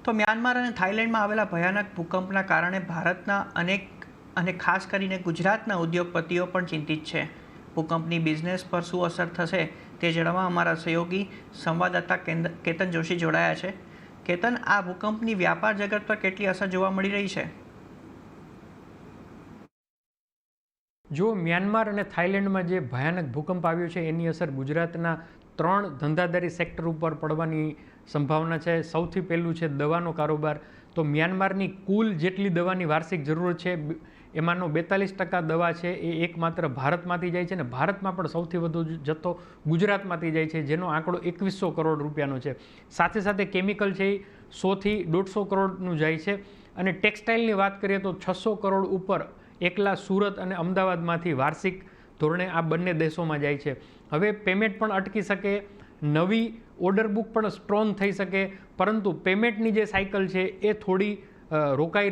તો મ્યાનમાર અને થાઇલેન્ડમાં આવેલા ભયાનક ભૂકંપના કારણે ભારતના અનેક અને ખાસ કરીને ગુજરાતના ઉદ્યોગપતિઓ પણ ચિંતિત છે. ભૂકંપની બિઝનેસ પર શું અસર થશે તે જાણવા અમારા સહયોગી સંવાદદાતા કેતન જોશી જોડાયા છે. કેતન, આ ભૂકંપની વ્યાપાર જગત પર કેટલી અસર જોવા મળી રહી છે? જો મ્યાનમાર અને થાઇલેન્ડમાં જે ભયાનક ભૂકંપ આવ્યો છે એની અસર ગુજરાતના 3 ધંધાદારી સેક્ટર ઉપર પડવાની સંભાવના છે. સૌથી પહેલું છે દવાનો કારોબાર. તો મ્યાનમારની કુલ જેટલી દવાની વાર્ષિક જરૂરત છે એમાંનો 42% દવા છે એ એકમાત્ર ભારતમાંથી જાય છે, અને ભારતમાં પણ સૌથી વધુ જથ્થો ગુજરાતમાંથી જાય છે, જેનો આંકડો 2100 કરોડ રૂપિયાનો છે. સાથે સાથે કેમિકલ છે એ 100 થી 150 કરોડનું જાય છે, અને ટેક્સટાઇલની વાત કરીએ તો 600 કરોડ ઉપર એકલા સુરત અને અમદાવાદમાંથી વાર્ષિક ધોરણે આ બંને દેશોમાં જાય છે. હવે પેમેન્ટ પણ અટકી શકે, નવી ઓર્ડર બુક પણ સ્ટ્રોંગ થઈ શકે, પરંતુ પેમેન્ટની જે સાયકલ છે એ થોડી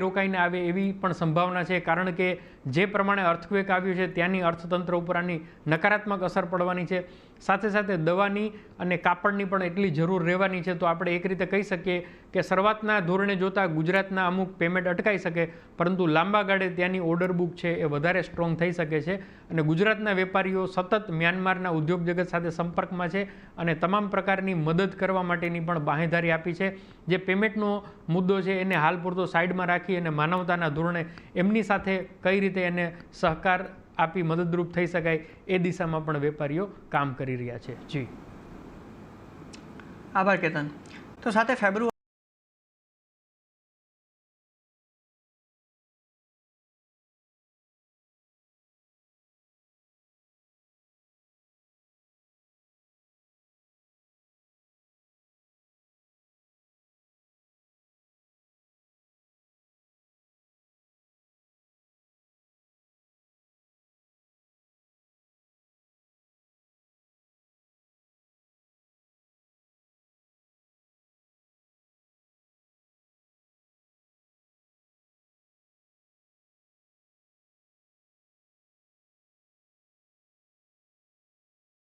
રોકાઈને આવે એવી પણ સંભાવના છે, કારણ કે જે પ્રમાણે અર્થક્વેક આવ્યું છે ત્યાંની અર્થતંત્ર ઉપર આની નકારાત્મક અસર પડવાની છે. સાથે સાથે દવાની અને કાપડની પણ એટલી જરૂર રહેવાની છે. તો આપણે એક રીતે કહી શકીએ કે શરૂઆતના ધોરણે જોતાં ગુજરાતના અમુક પેમેન્ટ અટકાઈ શકે, પરંતુ લાંબા ગાળે ત્યાંની ઓર્ડર બુક છે એ વધારે સ્ટ્રોંગ થઈ શકે છે. અને ગુજરાતના વેપારીઓ સતત મ્યાનમારના ઉદ્યોગ જગત સાથે સંપર્કમાં છે અને તમામ પ્રકારની મદદ કરવા માટેની પણ બાંહેધરી આપી છે. જે પેમેન્ટનો મુદ્દો છે એને હાલ પૂરતો સાઈડમાં રાખી અને માનવતાના ધોરણે એમની સાથે કઈ રીતે એને સહકાર આપી મદદરૂપ થઈ શકાય એ દિશામાં પણ વેપારીઓ કામ કરી રહ્યા છે. જી આભાર કેતન. તો સાથે ફેબ્રુઆરી